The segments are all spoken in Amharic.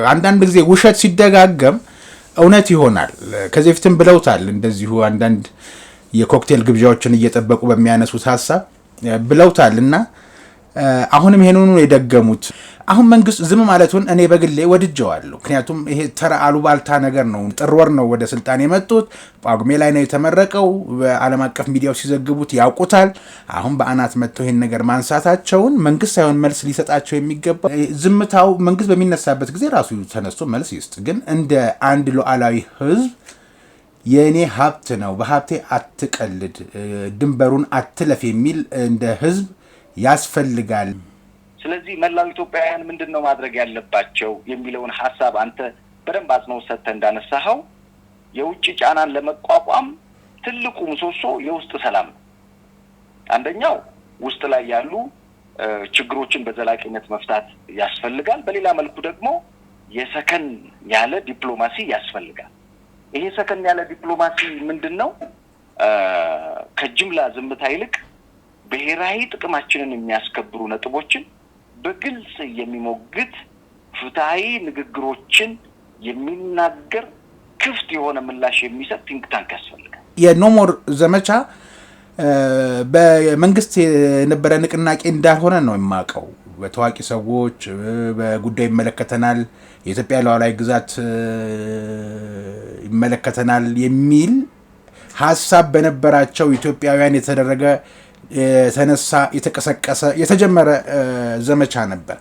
አንዳንድ ጊዜ ውሸት ሲደጋገም እውነት ይሆናል። ከዚህ ፊትም ብለውታል እንደዚሁ አንዳንድ የኮክቴል ግብዣዎችን እየጠበቁ በሚያነሱት ሐሳብ ብለውታልና አሁንም ይሄንኑ የደገሙት። አሁን መንግስት ዝም ማለቱን እኔ በግሌ ወድጀዋለሁ። ምክንያቱም ይሄ ተራ አሉባልታ ነገር ነው። ጥር ወር ነው ወደ ስልጣን የመጡት፣ ጳጉሜ ላይ ነው የተመረቀው። በዓለም አቀፍ ሚዲያው ሲዘግቡት ያውቁታል። አሁን በአናት መጥተው ይሄን ነገር ማንሳታቸውን መንግስት ሳይሆን መልስ ሊሰጣቸው የሚገባ ዝምታው መንግስት በሚነሳበት ጊዜ ራሱ ተነስቶ መልስ ይስጥ። ግን እንደ አንድ ሉዓላዊ ህዝብ የኔ ሀብት ነው፣ በሀብቴ አትቀልድ፣ ድንበሩን አትለፍ የሚል እንደ ህዝብ ያስፈልጋል። ስለዚህ መላው ኢትዮጵያውያን ምንድነው ማድረግ ያለባቸው የሚለውን ሐሳብ አንተ በደንብ አጽንኦት ሰጥተህ እንዳነሳኸው የውጭ ጫናን ለመቋቋም ትልቁ ምሰሶ የውስጥ ሰላም ነው። አንደኛው ውስጥ ላይ ያሉ ችግሮችን በዘላቂነት መፍታት ያስፈልጋል። በሌላ መልኩ ደግሞ የሰከን ያለ ዲፕሎማሲ ያስፈልጋል። ይሄ ሰከን ያለ ዲፕሎማሲ ምንድነው? ከጅምላ ዝምታ ይልቅ ብሔራዊ ጥቅማችንን የሚያስከብሩ ነጥቦችን በግልጽ የሚሞግት ፍትሃዊ ንግግሮችን የሚናገር ክፍት የሆነ ምላሽ የሚሰጥ ቲንክ ታንክ ያስፈልጋል። የኖሞር ዘመቻ በመንግስት የነበረ ንቅናቄ እንዳልሆነ ነው የማውቀው። በታዋቂ ሰዎች በጉዳይ ይመለከተናል፣ የኢትዮጵያ ሉዓላዊ ግዛት ይመለከተናል የሚል ሀሳብ በነበራቸው ኢትዮጵያውያን የተደረገ የተነሳ የተቀሰቀሰ የተጀመረ ዘመቻ ነበር።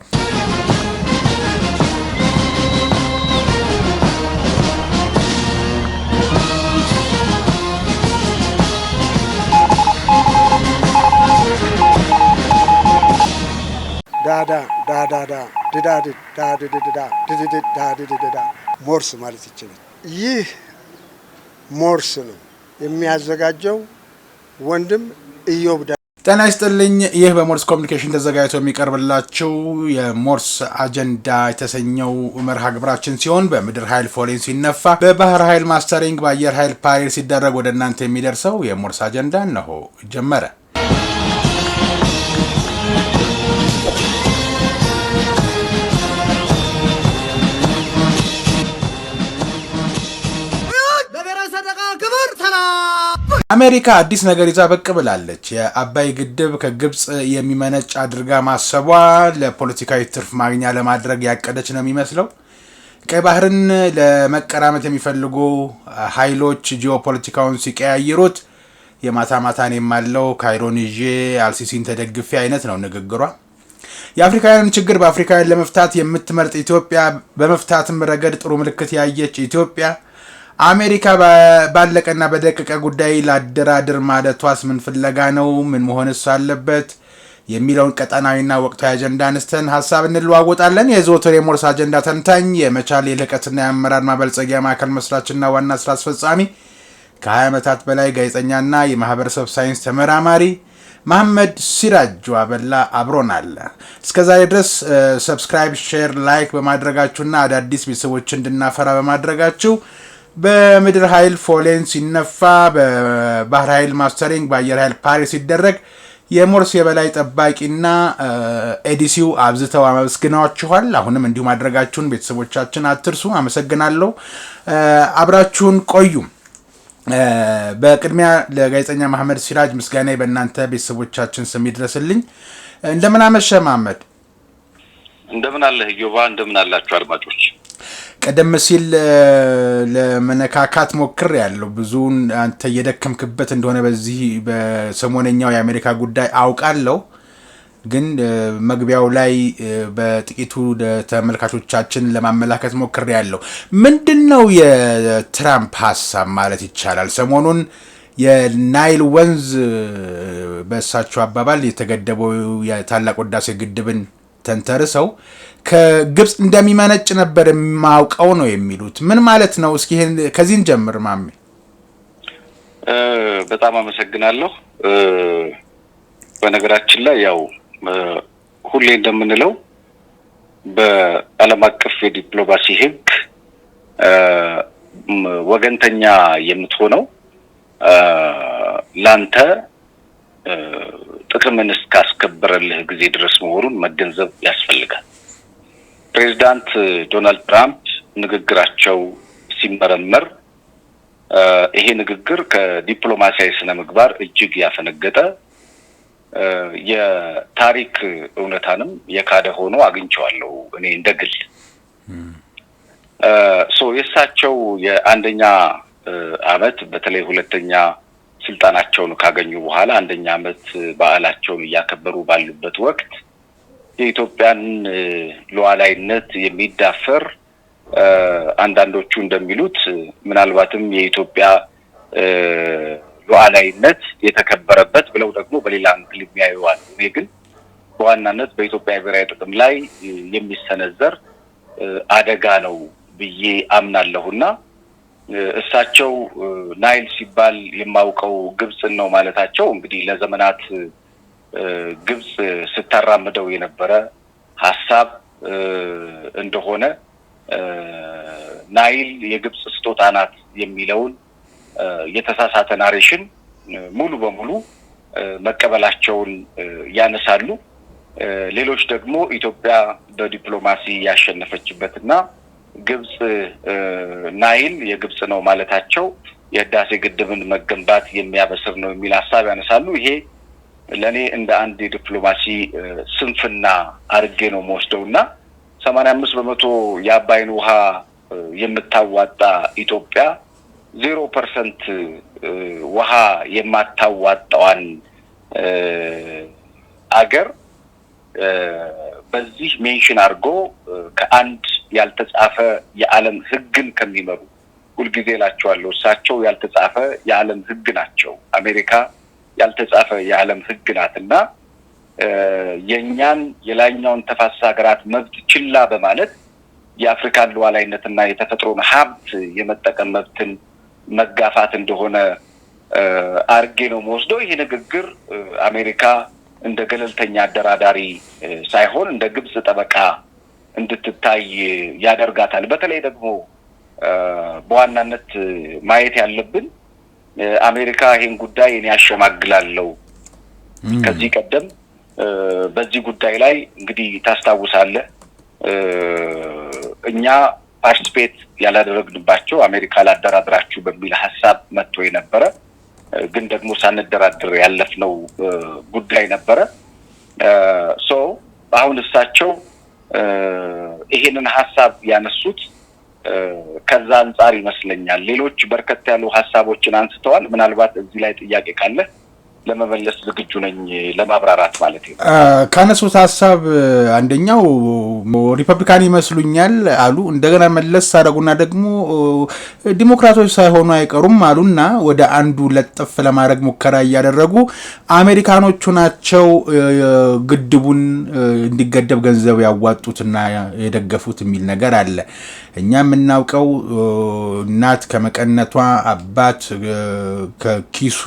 ሞርስ ማለት ይችላል። ይህ ሞርስ ነው የሚያዘጋጀው ወንድም ኢዮብ። ጤና ይስጥልኝ። ይህ በሞርስ ኮሚኒኬሽን ተዘጋጅቶ የሚቀርብላችሁ የሞርስ አጀንዳ የተሰኘው መርሃ ግብራችን ሲሆን በምድር ኃይል ፎሌን ሲነፋ፣ በባህር ኃይል ማስተሪንግ፣ በአየር ኃይል ፓሬድ ሲደረግ ወደ እናንተ የሚደርሰው የሞርስ አጀንዳ እነሆ ጀመረ። አሜሪካ አዲስ ነገር ይዛ ብቅ ብላለች። የአባይ ግድብ ከግብጽ የሚመነጭ አድርጋ ማሰቧ ለፖለቲካዊ ትርፍ ማግኛ ለማድረግ ያቀደች ነው የሚመስለው። ቀይ ባህርን ለመቀራመት የሚፈልጉ ኃይሎች ጂኦፖለቲካውን ሲቀያይሩት የማታ ማታን የማለው ካይሮን ይዤ አልሲሲን ተደግፌ አይነት ነው ንግግሯ። የአፍሪካውያን ችግር በአፍሪካውያን ለመፍታት የምትመርጥ ኢትዮጵያ፣ በመፍታትም ረገድ ጥሩ ምልክት ያየች ኢትዮጵያ፣ አሜሪካ ባለቀና በደቀቀ ጉዳይ ላደራድር ማለቷስ ምን ፍለጋ ነው? ምን መሆንስ አለበት? የሚለውን ቀጠናዊና ወቅታዊ አጀንዳ አንስተን ሀሳብ እንለዋወጣለን። የዘወትር የሞርስ አጀንዳ ተንታኝ፣ የመቻል የልቀትና የአመራር ማበልጸጊያ ማዕከል መስራችና ዋና ስራ አስፈጻሚ፣ ከ20 ዓመታት በላይ ጋዜጠኛና የማህበረሰብ ሳይንስ ተመራማሪ መሐመድ ሲራጅ ዋበላ አብሮናል። እስከዛሬ ድረስ ሰብስክራይብ፣ ሼር፣ ላይክ በማድረጋችሁና አዳዲስ ቤተሰቦች እንድናፈራ በማድረጋችሁ በምድር ኃይል ፎሌን ሲነፋ፣ በባህር ኃይል ማስተሪንግ፣ በአየር ኃይል ፓሬድ ሲደረግ የሞርስ የበላይ ጠባቂና ኤዲሲው አብዝተው አመስግናችኋል። አሁንም እንዲሁ ማድረጋችሁን ቤተሰቦቻችን አትርሱ። አመሰግናለሁ። አብራችሁን ቆዩ። በቅድሚያ ለጋዜጠኛ መሐመድ ሲራጅ ምስጋና በእናንተ ቤተሰቦቻችን ስም ይድረስልኝ። እንደምን አመሸ መሐመድ? እንደምን አለህ ዮባ? እንደምን አላችሁ አድማጮች? ቀደም ሲል ለመነካካት ሞክር ያለው ብዙን አንተ እየደከምክበት እንደሆነ በዚህ በሰሞነኛው የአሜሪካ ጉዳይ አውቃለሁ። ግን መግቢያው ላይ በጥቂቱ ለተመልካቾቻችን ለማመላከት ሞክር ያለው ምንድነው የትራምፕ ሀሳብ ማለት ይቻላል? ሰሞኑን የናይል ወንዝ በእሳቸው አባባል የተገደበው የታላቁ ህዳሴ ግድብን ተንተርሰው ከግብጽ እንደሚመነጭ ነበር የማውቀው ነው የሚሉት። ምን ማለት ነው? እስኪ ከዚህን ጀምር ማሜ። በጣም አመሰግናለሁ። በነገራችን ላይ ያው ሁሌ እንደምንለው በዓለም አቀፍ የዲፕሎማሲ ህግ ወገንተኛ የምትሆነው ላንተ ጥቅምን እስካስከበረልህ ጊዜ ድረስ መሆኑን መገንዘብ ያስፈልጋል። ፕሬዚዳንት ዶናልድ ትራምፕ ንግግራቸው ሲመረመር ይሄ ንግግር ከዲፕሎማሲያዊ ስነ ምግባር እጅግ ያፈነገጠ የታሪክ እውነታንም የካደ ሆኖ አግኝቼዋለሁ እኔ እንደግል። የእሳቸው የአንደኛ አመት በተለይ ሁለተኛ ስልጣናቸውን ካገኙ በኋላ አንደኛ አመት በዓላቸውን እያከበሩ ባሉበት ወቅት የኢትዮጵያን ሉዓላዊነት የሚዳፈር አንዳንዶቹ እንደሚሉት ምናልባትም የኢትዮጵያ ሉዓላዊነት የተከበረበት ብለው ደግሞ በሌላ አንግል የሚያዩ አሉ። እኔ ግን በዋናነት በኢትዮጵያ ብሔራዊ ጥቅም ላይ የሚሰነዘር አደጋ ነው ብዬ አምናለሁና እሳቸው ናይል ሲባል የማውቀው ግብጽን ነው ማለታቸው እንግዲህ ለዘመናት ግብጽ ስታራምደው የነበረ ሐሳብ እንደሆነ ናይል የግብጽ ስጦታ ናት የሚለውን የተሳሳተ ናሬሽን ሙሉ በሙሉ መቀበላቸውን ያነሳሉ። ሌሎች ደግሞ ኢትዮጵያ በዲፕሎማሲ ያሸነፈችበትና ግብጽ ናይል የግብጽ ነው ማለታቸው የህዳሴ ግድብን መገንባት የሚያበስር ነው የሚል ሐሳብ ያነሳሉ። ይሄ ለኔ እንደ አንድ የዲፕሎማሲ ስንፍና አርጌ ነው መወስደውና 85% የአባይን ውሃ የምታዋጣ ኢትዮጵያ 0% ውሃ የማታዋጣዋን አገር በዚህ ሜንሽን አድርጎ ከአንድ ያልተጻፈ የዓለም ህግን ከሚመሩ ሁልጊዜ እላቸዋለሁ እሳቸው ያልተጻፈ የዓለም ህግ ናቸው። አሜሪካ ያልተጻፈ የዓለም ህግ ናትና የኛን የላይኛውን ተፋሰስ ሀገራት መብት ችላ በማለት የአፍሪካን ሉዓላዊነትና የተፈጥሮን ሀብት የመጠቀም መብትን መጋፋት እንደሆነ አርጌ ነው መወስደው። ይሄ ንግግር አሜሪካ እንደ ገለልተኛ አደራዳሪ ሳይሆን እንደ ግብጽ ጠበቃ እንድትታይ ያደርጋታል። በተለይ ደግሞ በዋናነት ማየት ያለብን አሜሪካ ይሄን ጉዳይ እኔ ያሸማግላለው ከዚህ ቀደም በዚህ ጉዳይ ላይ እንግዲህ ታስታውሳለህ እኛ ፓርቲሲፔት ያላደረግንባቸው አሜሪካ ላደራድራችሁ በሚል ሐሳብ መጥቶ የነበረ ግን ደግሞ ሳንደራድር ያለፍነው ጉዳይ ነበረ። አሁን እሳቸው ይሄንን ሐሳብ ያነሱት ከዛ አንፃር ይመስለኛል። ሌሎች በርከት ያሉ ሐሳቦችን አንስተዋል። ምናልባት እዚህ ላይ ጥያቄ ካለ ለመመለስ ዝግጁ ነኝ ለማብራራት ማለት ነው። ካነሱት ሐሳብ አንደኛው ሪፐብሊካን ይመስሉኛል አሉ። እንደገና መለስ አደረጉና ደግሞ ዲሞክራቶች ሳይሆኑ አይቀሩም አሉና ወደ አንዱ ለጥፍ ለማድረግ ሙከራ እያደረጉ አሜሪካኖቹ ናቸው ግድቡን እንዲገደብ ገንዘብ ያዋጡትና የደገፉት የሚል ነገር አለ። እኛ የምናውቀው እናት ከመቀነቷ አባት ከኪሱ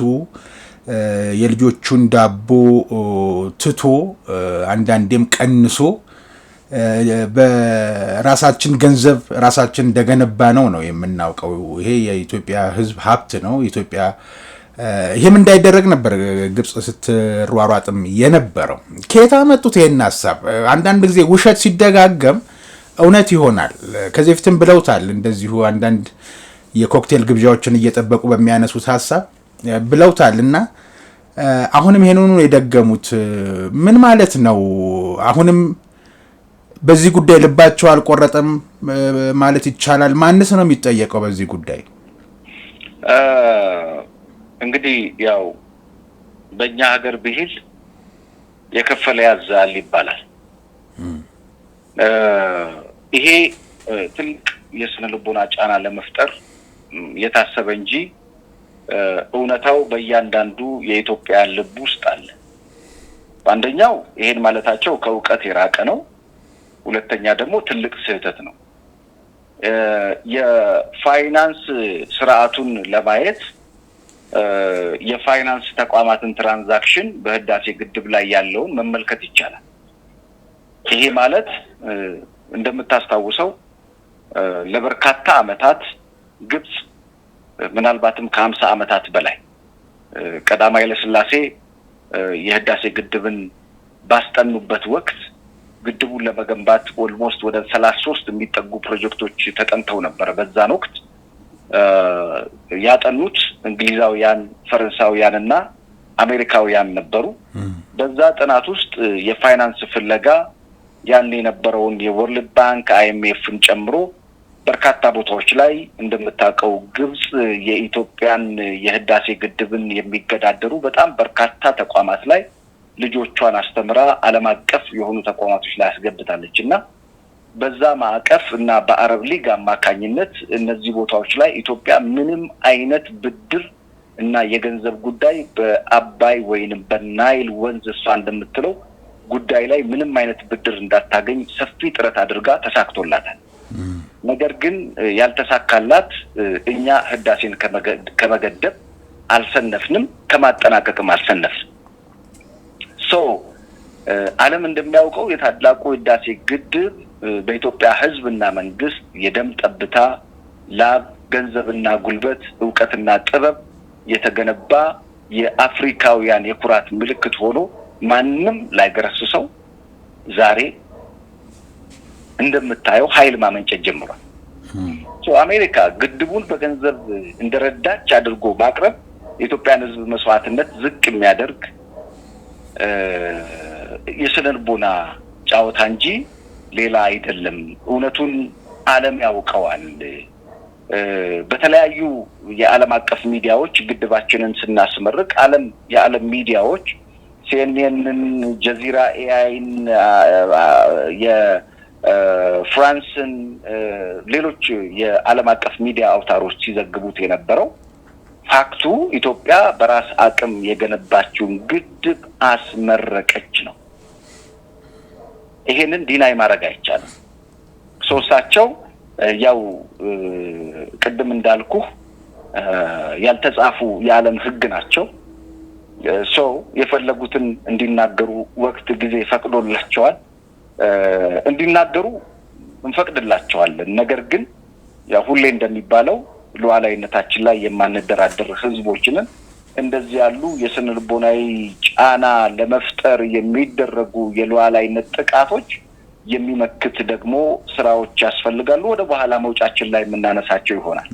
የልጆቹን ዳቦ ትቶ አንዳንዴም ቀንሶ በራሳችን ገንዘብ ራሳችን እንደገነባ ነው የምናውቀው። ይሄ የኢትዮጵያ ሕዝብ ሀብት ነው። ኢትዮጵያ ይሄም እንዳይደረግ ነበር ግብጽ ስትሯሯጥም የነበረው። ከየት አመጡት ይሄን ሐሳብ? አንዳንድ ጊዜ ውሸት ሲደጋገም እውነት ይሆናል። ከዚህ በፊትም ብለውታል። እንደዚሁ አንዳንድ የኮክቴል ግብዣዎችን እየጠበቁ በሚያነሱት ሐሳብ ብለውታል እና አሁንም ይሄንኑ የደገሙት ምን ማለት ነው? አሁንም በዚህ ጉዳይ ልባቸው አልቆረጠም ማለት ይቻላል? ማንስ ነው የሚጠየቀው በዚህ ጉዳይ? እንግዲህ ያው በእኛ ሀገር ብሂል የከፈለ ያዛል ይባላል። ይሄ ትልቅ የስነ ልቦና ጫና ለመፍጠር የታሰበ እንጂ እውነታው በእያንዳንዱ የኢትዮጵያ ልብ ውስጥ አለ። አንደኛው ይሄን ማለታቸው ከእውቀት የራቀ ነው። ሁለተኛ ደግሞ ትልቅ ስህተት ነው። የፋይናንስ ስርዓቱን ለማየት የፋይናንስ ተቋማትን ትራንዛክሽን በህዳሴ ግድብ ላይ ያለውን መመልከት ይቻላል። ይሄ ማለት እንደምታስታውሰው ለበርካታ አመታት ግብጽ ምናልባትም ከ50 አመታት በላይ ቀዳማዊ ኃይለ ሥላሴ የህዳሴ ግድብን ባስጠኑበት ወቅት ግድቡን ለመገንባት ኦልሞስት ወደ 33 የሚጠጉ ፕሮጀክቶች ተጠንተው ነበር። በዛን ወቅት ያጠኑት እንግሊዛውያን፣ ፈረንሳውያንና አሜሪካውያን ነበሩ። በዛ ጥናት ውስጥ የፋይናንስ ፍለጋ ያን የነበረውን የወርልድ ባንክ IMFን ጨምሮ በርካታ ቦታዎች ላይ እንደምታውቀው ግብጽ የኢትዮጵያን የህዳሴ ግድብን የሚገዳደሩ በጣም በርካታ ተቋማት ላይ ልጆቿን አስተምራ ዓለም አቀፍ የሆኑ ተቋማቶች ላይ አስገብታለችና በዛ ማዕቀፍ እና በአረብ ሊግ አማካኝነት እነዚህ ቦታዎች ላይ ኢትዮጵያ ምንም አይነት ብድር እና የገንዘብ ጉዳይ በአባይ ወይንም በናይል ወንዝ እሷ እንደምትለው ጉዳይ ላይ ምንም አይነት ብድር እንዳታገኝ ሰፊ ጥረት አድርጋ ተሳክቶላታል። ነገር ግን ያልተሳካላት እኛ ህዳሴን ከመገደብ አልሰነፍንም፣ ከማጠናቀቅም አልሰነፍንም። ዓለም እንደሚያውቀው የታላቁ ህዳሴ ግድብ በኢትዮጵያ ህዝብና መንግስት የደም ጠብታ፣ ላብ፣ ገንዘብና ጉልበት፣ ዕውቀትና ጥበብ የተገነባ የአፍሪካውያን የኩራት ምልክት ሆኖ ማንንም ላይገረስሰው ዛሬ እንደምታየው ኃይል ማመንጨት ጀምሯል። አሜሪካ ግድቡን በገንዘብ እንደረዳች አድርጎ ማቅረብ የኢትዮጵያን ህዝብ መስዋዕትነት ዝቅ የሚያደርግ የስነልቦና ጫወታ እንጂ ሌላ አይደለም። እውነቱን ዓለም ያውቀዋል። በተለያዩ የዓለም አቀፍ ሚዲያዎች ግድባችንን ስናስመርቅ የዓለም ሚዲያዎች ሲኤንኤንን፣ ጀዚራ፣ ኤአይን፣ የፍራንስን፣ ሌሎች የዓለም አቀፍ ሚዲያ አውታሮች ሲዘግቡት የነበረው ፋክቱ ኢትዮጵያ በራስ አቅም የገነባችውን ግድብ አስመረቀች ነው። ይሄንን ዲናይ ማድረግ አይቻልም። ሶስታቸው ያው ቅድም እንዳልኩ ያልተጻፉ የዓለም ህግ ናቸው። የፈለጉትን እንዲናገሩ ወቅት ጊዜ ፈቅዶላቸዋል። እንዲናገሩ እንፈቅድላቸዋለን። ነገር ግን ያው ሁሌ እንደሚባለው ሉዓላዊነታችን ላይ የማንደራደር ህዝቦችን እንደዚህ ያሉ የስነልቦናዊ ጫና ለመፍጠር የሚደረጉ የሉዓላዊነት ጥቃቶች የሚመክት ደግሞ ስራዎች ያስፈልጋሉ። ወደ በኋላ መውጫችን ላይ የምናነሳቸው ይሆናል።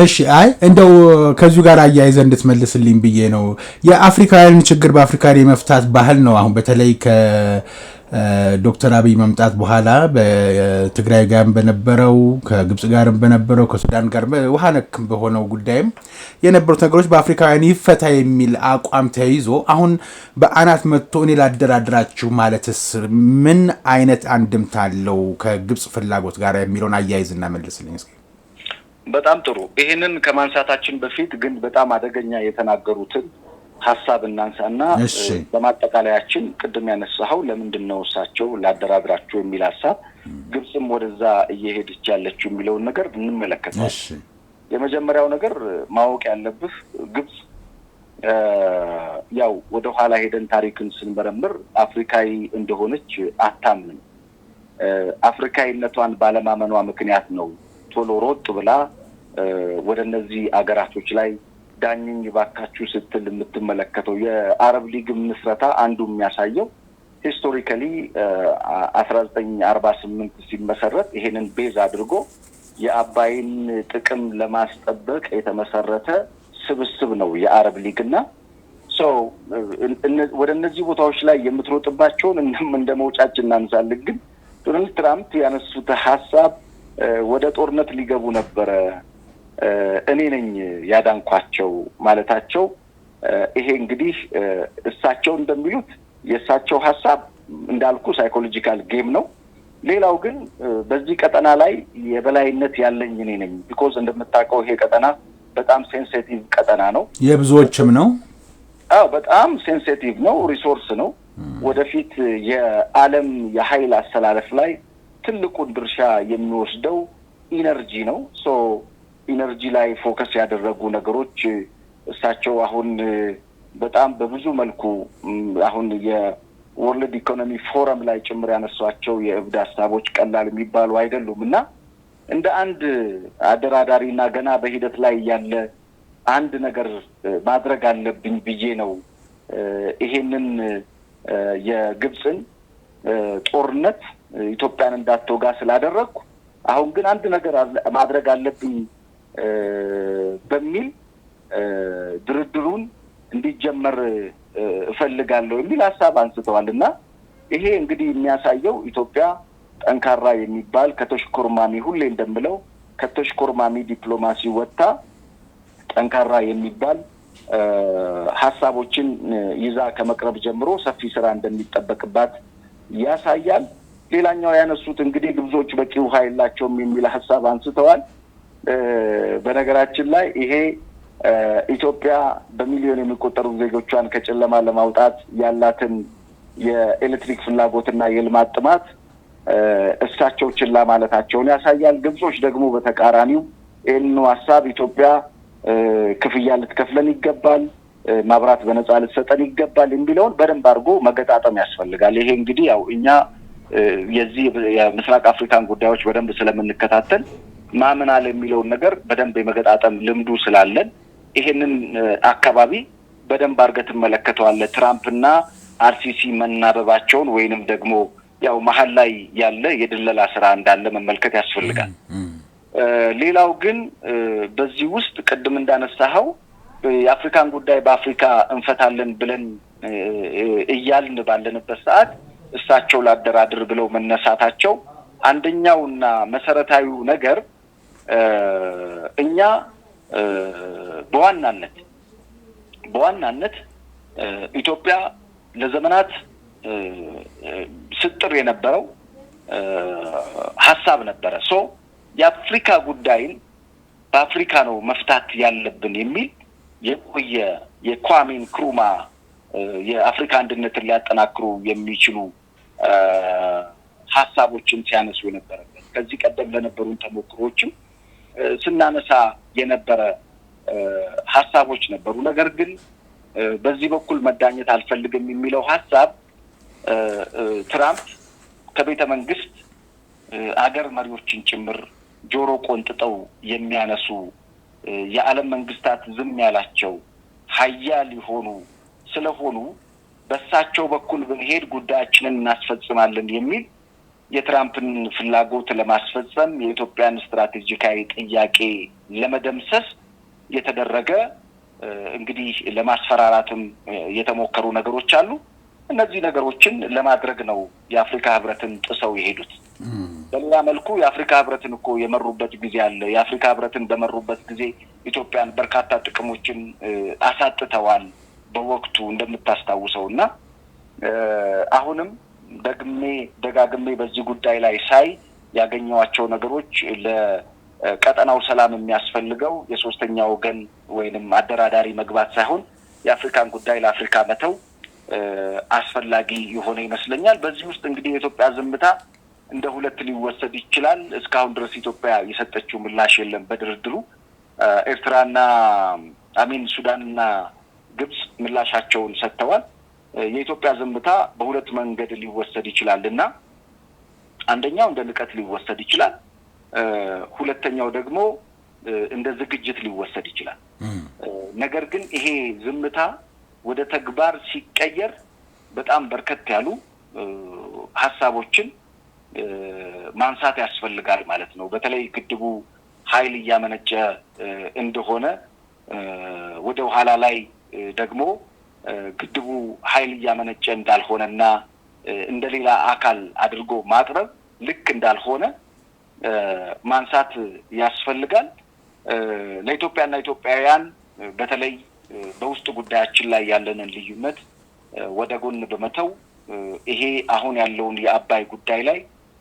እሺ አይ እንደው ከዚሁ ጋር አያይዘ እንድትመልስልኝ ብዬ ነው። የአፍሪካውያን ችግር በአፍሪካ የመፍታት ባህል ነው። አሁን በተለይ ከዶክተር አብይ መምጣት በኋላ በትግራይ ጋር በነበረው፣ ከግብጽ ጋር በነበረው፣ ከሱዳን ጋር ውሃ ነክም በሆነው ጉዳይም የነበሩት ነገሮች በአፍሪካውያን ይፈታ የሚል አቋም ተይዞ አሁን በአናት መጥቶ እኔ ላደራድራችሁ ማለትስ ምን አይነት አንድምታ አለው ከግብጽ ፍላጎት ጋር የሚለውን አያይዝና መልስልኝ እስኪ። በጣም ጥሩ። ይሄንን ከማንሳታችን በፊት ግን በጣም አደገኛ የተናገሩትን ሐሳብ እናንሳና በማጠቃለያችን ቅድም ያነሳው ለምንድን ነው እሳቸው ላደራድራችሁ የሚል ሐሳብ ግብጽም ወደዛ እየሄደች ያለችው የሚለውን ነገር እንመለከታለን። የመጀመሪያው ነገር ማወቅ ያለብህ ግብጽ ያው ወደ ኋላ ሄደን ታሪክን ስንመረምር አፍሪካዊ እንደሆነች አታምንም። አፍሪካዊነቷን ባለማመኗ ምክንያት ነው ቶሎ ሮጥ ብላ ወደ እነዚህ አገራቶች ላይ ዳኝኝ ባካችሁ ስትል የምትመለከተው። የአረብ ሊግ ምስረታ አንዱ የሚያሳየው ሂስቶሪካሊ 1948 ሲመሰረት ይሄንን ቤዝ አድርጎ የአባይን ጥቅም ለማስጠበቅ የተመሰረተ ስብስብ ነው የአረብ ሊግና ወደ እነዚህ ቦታዎች ላይ የምትሮጥባቸውን እንደ መውጫችን እናንሳለን። ግን ዶናልድ ትራምፕ ያነሱት ሐሳብ ወደ ጦርነት ሊገቡ ነበረ፣ እኔ ነኝ ያዳንኳቸው ማለታቸው ይሄ እንግዲህ እሳቸው እንደሚሉት የእሳቸው ሐሳብ እንዳልኩ ሳይኮሎጂካል ጌም ነው። ሌላው ግን በዚህ ቀጠና ላይ የበላይነት ያለኝ እኔ ነኝ። ቢኮዝ እንደምታውቀው ይሄ ቀጠና በጣም ሴንሲቲቭ ቀጠና ነው፣ የብዙዎችም ነው። በጣም ሴንሲቲቭ ነው፣ ሪሶርስ ነው። ወደፊት የዓለም የኃይል አስተላለፍ ላይ ትልቁን ድርሻ የሚወስደው ኢነርጂ ነው። ኢነርጂ ላይ ፎከስ ያደረጉ ነገሮች እሳቸው አሁን በጣም በብዙ መልኩ አሁን የወርልድ ኢኮኖሚ ፎረም ላይ ጭምር ያነሷቸው የእብድ ሐሳቦች ቀላል የሚባሉ አይደሉምና እንደ አንድ አደራዳሪና ገና በሂደት ላይ ያለ አንድ ነገር ማድረግ አለብኝ ብዬ ነው ይሄንን የግብጽን ጦርነት ኢትዮጵያን እንዳትወጋ ስላደረኩ አሁን ግን አንድ ነገር ማድረግ አለብኝ በሚል ድርድሩን እንዲጀመር እፈልጋለሁ የሚል ሐሳብ አንስተዋልና ይሄ እንግዲህ የሚያሳየው ኢትዮጵያ ጠንካራ የሚባል ከተሽኮርማሚ ሁሌ እንደምለው ከተሽኮርማሚ ዲፕሎማሲ ወጣ ጠንካራ የሚባል ሐሳቦችን ይዛ ከመቅረብ ጀምሮ ሰፊ ስራ እንደሚጠበቅባት ያሳያል። ሌላኛው ያነሱት እንግዲህ ግብጾች በቂ ውሃ የላቸውም የሚል ሐሳብ አንስተዋል። በነገራችን ላይ ይሄ ኢትዮጵያ በሚሊዮን የሚቆጠሩ ዜጎቿን ከጨለማ ለማውጣት ያላትን የኤሌክትሪክ ፍላጎትና የልማት ጥማት እሳቸው ችላ ማለታቸውን ያሳያል። ግብጾች ደግሞ በተቃራኒው ይህን ሐሳብ ኢትዮጵያ ክፍያ ልትከፍለን ይገባል፣ ማብራት በነፃ ልትሰጠን ይገባል የሚለውን በደንብ አድርጎ መገጣጠም ያስፈልጋል። ይሄ እንግዲህ ያው እኛ የዚህ የምስራቅ አፍሪካን ጉዳዮች በደንብ ስለምንከታተል ማምናል የሚለውን ነገር በደንብ የመገጣጠም ልምዱ ስላለን ይሄንን አካባቢ በደንብ አድርገህ ትመለከተዋለህ። ትራምፕና አርሲሲ መናበባቸውን ወይንም ደግሞ ያው መሀል ላይ ያለ የድለላ ስራ እንዳለ መመልከት ያስፈልጋል። ሌላው ግን በዚህ ውስጥ ቅድም እንዳነሳኸው የአፍሪካን ጉዳይ በአፍሪካ እንፈታለን ብለን እያልን ባለንበት ሰዓት እሳቸው ላደራድር ብለው መነሳታቸው አንደኛውና መሰረታዊው ነገር እኛ በዋናነት ኢትዮጵያ ለዘመናት ስጥር የነበረው ሐሳብ ነበረ። የአፍሪካ ጉዳይን በአፍሪካ ነው መፍታት ያለብን የሚል የቆየ የኳሜ ንክሩማ የአፍሪካ አንድነትን ሊያጠናክሩ የሚችሉ ሐሳቦችን ሲያነሱ የነበረበት ከዚህ ቀደም ለነበሩን ተሞክሮችም ስናነሳ የነበረ ሐሳቦች ነበሩ። ነገር ግን በዚህ በኩል መዳኘት አልፈልግም የሚለው ሐሳብ ትራምፕ ከቤተ መንግስት አገር መሪዎችን ጭምር ጆሮ ቆንጥጠው የሚያነሱ የዓለም መንግስታት ዝም ያላቸው ኃያል ሊሆኑ ስለሆኑ በሳቸው በኩል በመሄድ ጉዳያችንን እናስፈጽማለን የሚል የትራምፕን ፍላጎት ለማስፈጸም የኢትዮጵያን ስትራቴጂካዊ ጥያቄ ለመደምሰስ የተደረገ እንግዲህ ለማስፈራራትም የተሞከሩ ነገሮች አሉ። እነዚህ ነገሮችን ለማድረግ ነው የአፍሪካ ህብረትን ጥሰው የሄዱት። በሌላ መልኩ የአፍሪካ ህብረትን እኮ የመሩበት ጊዜ አለ። የአፍሪካ ህብረትን በመሩበት ጊዜ ኢትዮጵያን በርካታ ጥቅሞችን አሳጥተዋል በወቅቱ እንደምታስታውሰውና አሁንም ደጋግሜ በዚህ ጉዳይ ላይ ሳይ ያገኘዋቸው ነገሮች ለቀጠናው ሰላም የሚያስፈልገው የሶስተኛ ወገን ወይንም አደራዳሪ መግባት ሳይሆን የአፍሪካን ጉዳይ ለአፍሪካ መተው አስፈላጊ የሆነ ይመስለኛል። በዚህ ውስጥ እንግዲህ የኢትዮጵያ ዝምታ እንደ ሁለት ሊወሰድ ይችላል። እስካሁን ድረስ ኢትዮጵያ የሰጠችው ምላሽ የለም በድርድሩ። ኤርትራና ሱዳንና ግብጽ ምላሻቸውን ሰጥተዋል። የኢትዮጵያ ዝምታ በሁለት መንገድ ሊወሰድ ይችላልና አንደኛው እንደ ንቀት ሊወሰድ ይችላል፣ ሁለተኛው ደግሞ እንደ ዝግጅት ሊወሰድ ይችላል። ነገር ግን ይሄ ዝምታ ወደ ተግባር ሲቀየር በጣም በርከት ያሉ ሐሳቦችን ማንሳት ያስፈልጋል ማለት ነው። በተለይ ግድቡ ኃይል እያመነጨ እንደሆነ ወደ ኋላ ላይ ደግሞ ግድቡ ኃይል እያመነጨ እንዳልሆነና እንደሌላ አካል አድርጎ ማቅረብ ልክ እንዳልሆነ ማንሳት ያስፈልጋል። ለኢትዮጵያና ኢትዮጵያውያን በተለይ በውስጥ ጉዳያችን ላይ ያለንን ልዩነት ወደ ጎን በመተው ይሄ አሁን ያለውን የአባይ ጉዳይ ላይ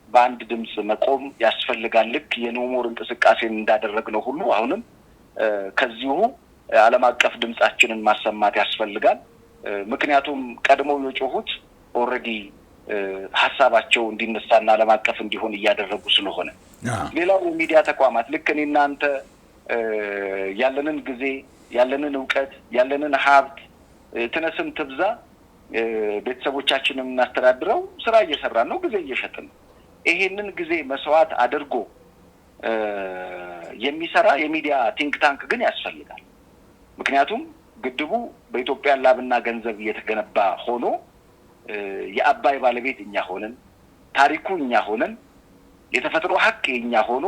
በአንድ ድምጽ መቆም ያስፈልጋል። ልክ የኖሞር እንቅስቃሴን እንዳደረግነው ሁሉ አሁንም ከዚሁ ዓለም አቀፍ ድምጻችንን ማሰማት ያስፈልጋል። ምክንያቱም ቀድሞ የጮሁት ኦሬዲ ሐሳባቸው እንዲነሳና ዓለም አቀፍ እንዲሆን እያደረጉ ስለሆነ ሌላው የሚዲያ ተቋማት ልክ እኔና አንተ ያለንን ጊዜ ያለንን ዕውቀት ያለንን ሀብት ትነስም ትብዛ ቤተሰቦቻችንን እናስተዳድረው ስራ እየሰራን ነው፣ ጊዜ እየሸጥን ነው። ይሄንን ጊዜ መስዋዕት አድርጎ የሚሰራ የሚዲያ ቲንክ ታንክ ግን ያስፈልጋል። ምክንያቱም ግድቡ በኢትዮጵያ ላብና ገንዘብ እየተገነባ ሆኖ የአባይ ባለቤት እኛ ሆነን ታሪኩ እኛ ሆነን የተፈጥሮ ሀቅ እኛ ሆኖ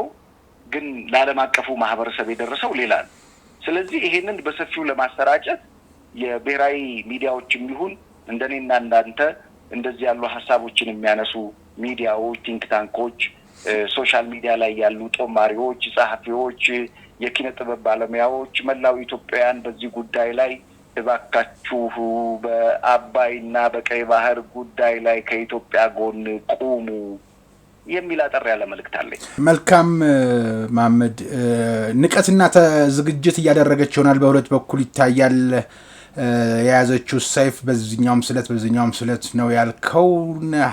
ግን ለዓለም አቀፉ ማህበረሰብ የደረሰው ሌላ ነው። ስለዚህ ይሄንን በሰፊው ለማሰራጨት የብሔራዊ ሚዲያዎችም ይሁን እንደኔና እንዳንተ እንደዚህ ያሉ ሐሳቦችን የሚያነሱ ሚዲያዎች፣ ቲንክ ታንኮች፣ ሶሻል ሚዲያ ላይ ያሉ ጦማሪዎች፣ ጸሐፊዎች፣ የኪነ ጥበብ ባለሙያዎች መላው ኢትዮጵያውያን በዚህ ጉዳይ ላይ እባካችሁ በአባይና በቀይ ባህር ጉዳይ ላይ ከኢትዮጵያ ጎን ቁሙ የሚል አጠር ያለ መልእክት አለኝ። መልካም መሐመድ፣ ንቀትና ዝግጅት እያደረገች ይሆናል። በሁለት በኩል ይታያል። የያዘችው ሰይፍ በዚህኛውም ስለት ነው ያልከው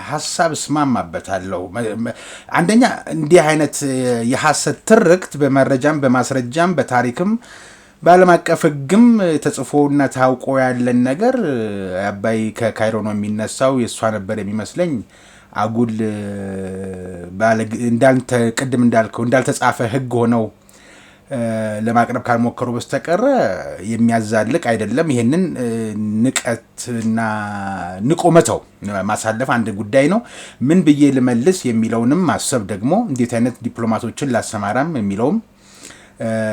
ሐሳብ እስማማበታለሁ። አንደኛ እንዲህ አይነት የሐሰት ትርክት በመረጃም በማስረጃም በታሪክም በዓለም አቀፍ ሕግም ተጽፎና ታውቆ ያለን ነገር አባይ ከካይሮ ነው የሚነሳው የእሷ ነበር የሚመስለኝ አጉል ቅድም እንዳልከው እንዳልተጻፈ ሕግ ሆነው ለማቅረብ ካልሞከሩ በስተቀር የሚያዛልቅ አይደለም። ይሄንን ንቀትና ንቆ መተው ማሳለፍ አንድ ጉዳይ ነው። ምን ብዬ ልመልስ የሚለውንም ማሰብ ደግሞ እንዴት አይነት ዲፕሎማቶችን ላሰማራም የሚለውም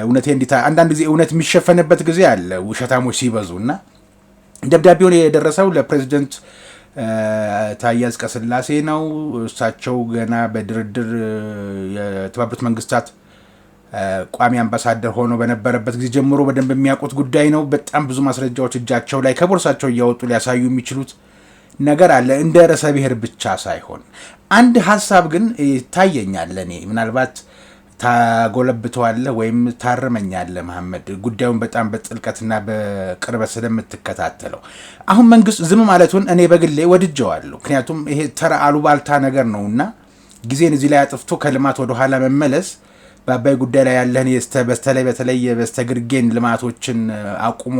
እውነቴ አንዳንድ ጊዜ እውነት የሚሸፈንበት ጊዜ አለ ውሸታሞች ሲበዙና ደብዳቤውን የደረሰው ለፕሬዚደንት ታዬ አጽቀሥላሴ ነው። እሳቸው ገና በድርድር የተባበሩት መንግስታት ቋሚ አምባሳደር ሆኖ በነበረበት ጊዜ ጀምሮ በደንብ የሚያውቁት ጉዳይ ነው። በጣም ብዙ ማስረጃዎች እጃቸው ላይ ከቦርሳቸው እያወጡ ሊያሳዩ የሚችሉት ነገር አለ። እንደ ርዕሰ ብሔር ብቻ ሳይሆን አንድ ሀሳብ ግን ይታየኛል እኔ ምናልባት ታጎለብተዋለህ ወይም ታርመኛለህ መሐመድ፣ ጉዳዩን በጣም በጥልቀትና በቅርበት ስለምትከታተለው። አሁን መንግስት ዝም ማለቱን እኔ በግሌ ወድጀዋለሁ። ምክንያቱም ይሄ ተራ አሉባልታ ነገር ነውና ጊዜን እዚህ ላይ አጥፍቶ ከልማት ወደ ኋላ መመለስ በአባይ ጉዳይ ላይ ያለህን በተለይ በስተግርጌን ልማቶችን አቁሞ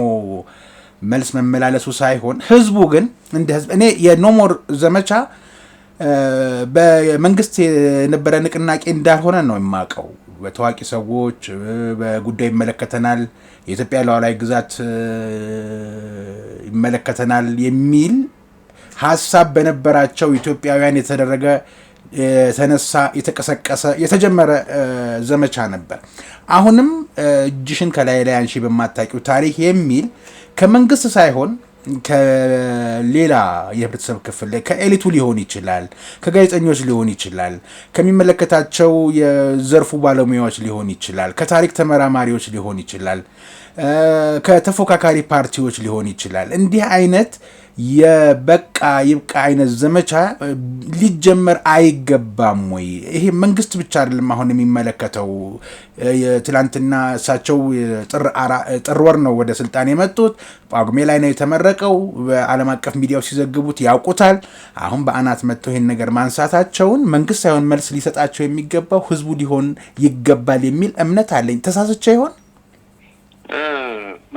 መልስ መመላለሱ ሳይሆን ህዝቡ ግን እንደ ህዝብ እኔ የኖሞር ዘመቻ በመንግስት የነበረ ንቅናቄ እንዳልሆነ ነው የማውቀው። በታዋቂ ሰዎች በጉዳይ ይመለከተናል፣ የኢትዮጵያ ሉዓላዊ ግዛት ይመለከተናል የሚል ሀሳብ በነበራቸው ኢትዮጵያውያን የተደረገ የተነሳ የተቀሰቀሰ የተጀመረ ዘመቻ ነበር። አሁንም እጅሽን ከላይ ላይ አንሺ በማታውቂው ታሪክ የሚል ከመንግስት ሳይሆን ከሌላ የህብረተሰብ ክፍል ከኤሊቱ ሊሆን ይችላል፣ ከጋዜጠኞች ሊሆን ይችላል፣ ከሚመለከታቸው የዘርፉ ባለሙያዎች ሊሆን ይችላል፣ ከታሪክ ተመራማሪዎች ሊሆን ይችላል፣ ከተፎካካሪ ፓርቲዎች ሊሆን ይችላል። እንዲህ አይነት የበቃ ይብቃ አይነት ዘመቻ ሊጀመር አይገባም ወይ? ይሄ መንግስት ብቻ አይደለም አሁን የሚመለከተው። ትላንትና እሳቸው ጥር ወር ነው ወደ ስልጣን የመጡት። ጳጉሜ ላይ ነው የተመረቀው። በዓለም አቀፍ ሚዲያው ሲዘግቡት ያውቁታል። አሁን በአናት መጥተው ይሄን ነገር ማንሳታቸውን መንግስት ሳይሆን መልስ ሊሰጣቸው የሚገባው ህዝቡ ሊሆን ይገባል የሚል እምነት አለኝ። ተሳስቼ ይሆን?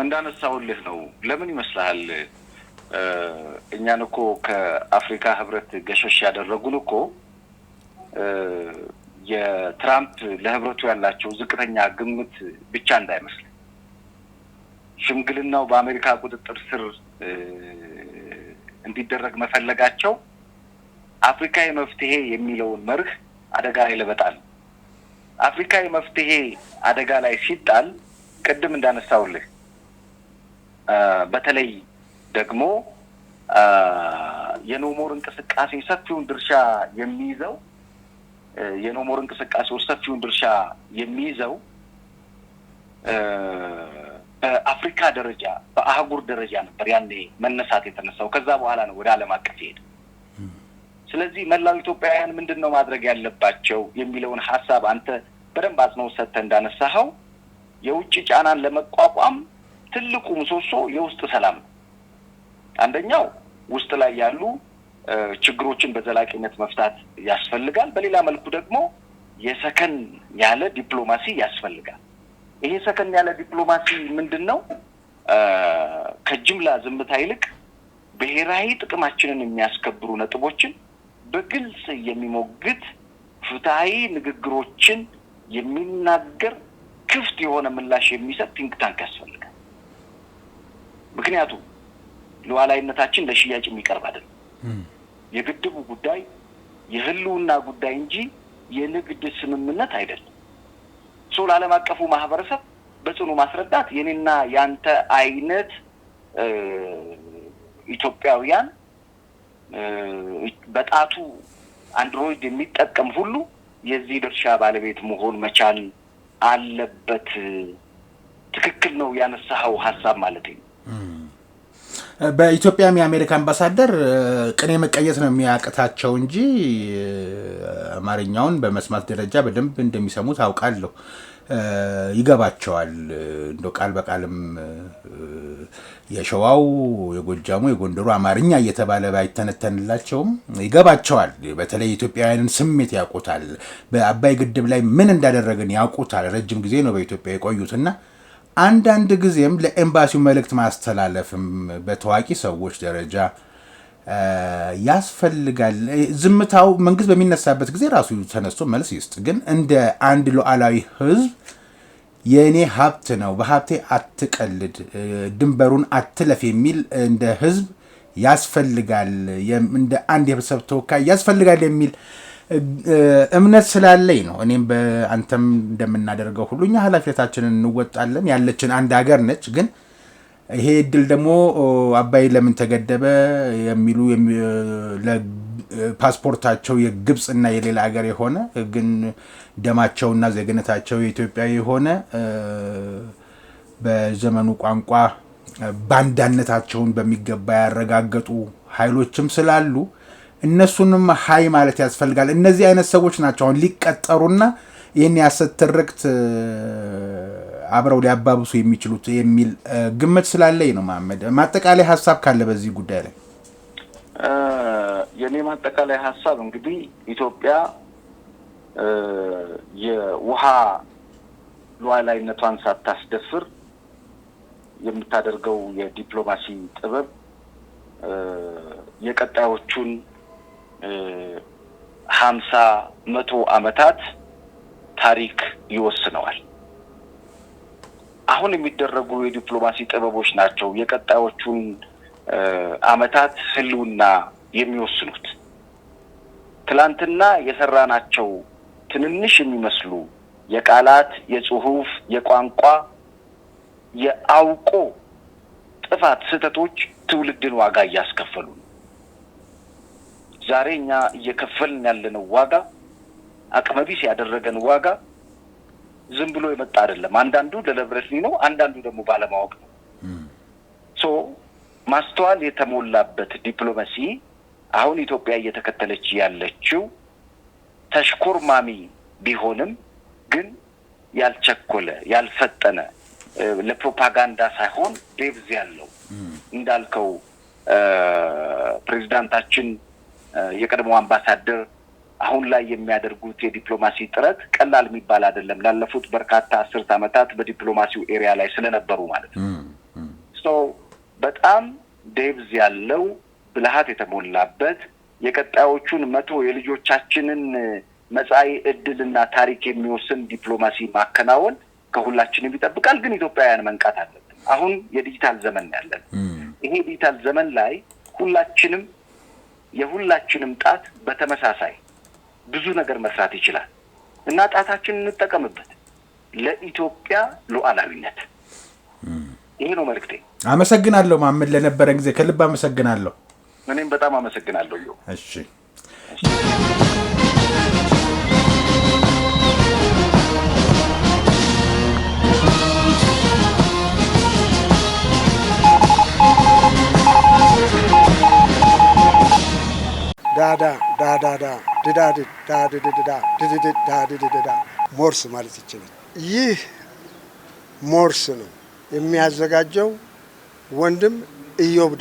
እንዳነሳውልህ ነው። ለምን ይመስልሃል? እኛን እኮ ከአፍሪካ ህብረት ገሸሽ ያደረጉን እኮ የትራምፕ ለህብረቱ ያላቸው ዝቅተኛ ግምት ብቻ እንዳይመስል፣ ሽምግልናው በአሜሪካ ቁጥጥር ስር እንዲደረግ መፈለጋቸው አፍሪካዊ መፍትሄ የሚለውን መርህ አደጋ ላይ ለበጣል። አፍሪካዊ መፍትሄ አደጋ ላይ ሲጣል ቅድም እንዳነሳውልህ በተለይ ደግሞ የኖሞር እንቅስቃሴ ሰፊውን ድርሻ የሚይዘው በአፍሪካ ደረጃ በአህጉር ደረጃ ነበር ያኔ መነሳት የተነሳው። ከዛ በኋላ ነው ወደ ዓለም አቀፍ ሄደ። ስለዚህ መላው ኢትዮጵያውያን ምንድነው ማድረግ ያለባቸው የሚለውን ሐሳብ አንተ በደንብ አጽንኦት ሰጥተህ እንዳነሳኸው የውጭ ጫናን ለመቋቋም ትልቁ ምሰሶ የውስጥ ሰላም ነው። አንደኛው ውስጥ ላይ ያሉ ችግሮችን በዘላቂነት መፍታት ያስፈልጋል። በሌላ መልኩ ደግሞ የሰከን ያለ ዲፕሎማሲ ያስፈልጋል። ይሄ ሰከን ያለ ዲፕሎማሲ ምንድነው? ከጅምላ ዝምታ ይልቅ ብሔራዊ ጥቅማችንን የሚያስከብሩ ነጥቦችን በግልጽ የሚሞግት ፍትሃዊ ንግግሮችን የሚናገር ክፍት የሆነ ምላሽ የሚሰጥ ቲንክ ታንክ ያስፈልጋል። ምክንያቱም ሉዓላዊነታችን ለሽያጭ የሚቀርብ አይደለም። የግድቡ ጉዳይ የህልውና ጉዳይ እንጂ የንግድ ስምምነት አይደለም። ለዓለም አቀፉ ማህበረሰብ በጽኑ ማስረዳት የኔና ያንተ አይነት ኢትዮጵያውያን በጣቱ አንድሮይድ የሚጠቀም ሁሉ የዚህ ድርሻ ባለቤት መሆን መቻል አለበት። ትክክል ነው ያነሳው ሐሳብ ማለት ነው። በኢትዮጵያም የአሜሪካ አምባሳደር ቅኔ መቀየት ነው የሚያቅታቸው እንጂ አማርኛውን በመስማት ደረጃ በደንብ እንደሚሰሙት አውቃለሁ። ይገባቸዋል። እንደው ቃል በቃልም የሸዋው፣ የጎጃሙ፣ የጎንደሩ አማርኛ እየተባለ ባይተነተንላቸውም ይገባቸዋል። በተለይ ኢትዮጵያውያንን ስሜት ያውቁታል። በአባይ ግድብ ላይ ምን እንዳደረግን ያውቁታል። ረጅም ጊዜ ነው በኢትዮጵያ የቆዩትና አንዳንድ ጊዜም ለኤምባሲው መልእክት ማስተላለፍም በታዋቂ ሰዎች ደረጃ ያስፈልጋል። ዝምታው መንግስት በሚነሳበት ጊዜ ራሱ ተነስቶ መልስ ይስጥ። ግን እንደ አንድ ሉዓላዊ ህዝብ የኔ ሀብት ነው፣ በሀብቴ አትቀልድ፣ ድንበሩን አትለፍ የሚል እንደ ህዝብ ያስፈልጋል፣ እንደ አንድ የህብረተሰብ ተወካይ ያስፈልጋል የሚል እምነት ስላለኝ ነው። እኔም በአንተም እንደምናደርገው ሁሉ እኛ ኃላፊነታችንን እንወጣለን። ያለችን አንድ ሀገር ነች። ግን ይሄ እድል ደግሞ አባይ ለምን ተገደበ የሚሉ ፓስፖርታቸው የግብፅና የሌላ ሀገር የሆነ ግን ደማቸውና ዜግነታቸው የኢትዮጵያ የሆነ በዘመኑ ቋንቋ ባንዳነታቸውን በሚገባ ያረጋገጡ ኃይሎችም ስላሉ እነሱንም ሀይ ማለት ያስፈልጋል። እነዚህ አይነት ሰዎች ናቸው አሁን ሊቀጠሩና ይህን የሐሰት ትርክት አብረው ሊያባብሱ የሚችሉት የሚል ግምት ስላለኝ ነው። መሐመድ ማጠቃላይ ሀሳብ ካለ በዚህ ጉዳይ ላይ? የኔ ማጠቃላይ ሀሳብ እንግዲህ ኢትዮጵያ የውሃ ሉዓላዊነቷን ሳታስደፍር የምታደርገው የዲፕሎማሲ ጥበብ የቀጣዮቹን 50-100 ዓመታት ታሪክ ይወስነዋል። አሁን የሚደረጉ የዲፕሎማሲ ጥበቦች ናቸው የቀጣዮቹን ዓመታት ህልውና የሚወስኑት። ትላንትና የሰራናቸው ትንንሽ የሚመስሉ የቃላት፣ የጽሁፍ፣ የቋንቋ፣ የአውቆ ጥፋት ስህተቶች ትውልድን ዋጋ እያስከፈሉ ነው። ዛሬ እኛ እየከፈልን ያለነው ዋጋ አቅመቢስ ያደረገን ዋጋ ዝም ብሎ የመጣ አይደለም። አንዳንዱ ደለብረትሊ ነው፣ አንዳንዱ ደግሞ ባለማወቅ ነው። ማስተዋል የተሞላበት ዲፕሎማሲ አሁን ኢትዮጵያ እየተከተለች ያለችው ተሽኮርማሚ ቢሆንም ግን ያልቸኮለ ያልፈጠነ ለፕሮፓጋንዳ ሳይሆን ዴብዝ ያለው እንዳልከው ፕሬዝዳንታችን የቀድሞ አምባሳደር አሁን ላይ የሚያደርጉት የዲፕሎማሲ ጥረት ቀላል የሚባል አይደለም። ላለፉት በርካታ 10 ዓመታት በዲፕሎማሲው ኤሪያ ላይ ስለነበሩ ማለት ነው። በጣም ዴብዝ ያለው ብልሃት የተሞላበት የቀጣዮቹን 100 የልጆቻችንን መጻኢ ዕድልና ታሪክ የሚወስን ዲፕሎማሲ ማከናወን ከሁላችንም ይጠብቃል። ግን ኢትዮጵያውያን መንቃት አለብን። አሁን የዲጂታል ዘመን ያለን ይሄ ዲጂታል ዘመን ላይ የሁላችንም ጣት በተመሳሳይ ብዙ ነገር መስራት ይችላል እና ጣታችንን እንጠቀምበት ለኢትዮጵያ ሉዓላዊነት። ይሄ ነው መልእክቴ። አመሰግናለሁ መሐመድ፣ ለነበረን ጊዜ ከልብ አመሰግናለሁ። እኔም በጣም አመሰግናለሁ። እሺ ሞርስ ማለት ይችላል። ይህ ሞርስ ነው የሚያዘጋጀው ወንድም ኢዮብ።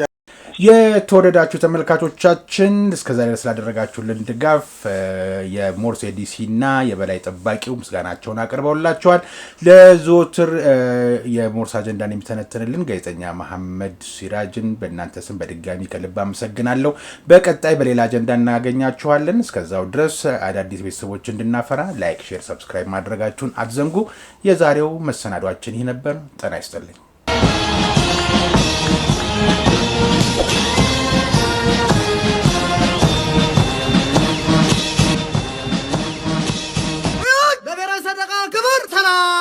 የተወደዳችሁ ተመልካቾቻችን እስከዛሬ ስላደረጋችሁልን ድጋፍ የሞርስ ኤዲሲ እና የበላይ ጠባቂው ምስጋናቸውን አቅርበውላችኋል። ለዘወትር የሞርስ አጀንዳን የሚተነትንልን ጋዜጠኛ መሐመድ ሲራጅን በእናንተ ስም በድጋሚ ከልብ አመሰግናለሁ። በቀጣይ በሌላ አጀንዳ እናገኛችኋለን። እስከዛው ድረስ አዳዲስ ቤተሰቦች እንድናፈራ ላይክ፣ ሼር፣ ሰብስክራይብ ማድረጋችሁን አትዘንጉ። የዛሬው መሰናዷችን ይህ ነበር። ጤና ይስጥልኝ። ሰላም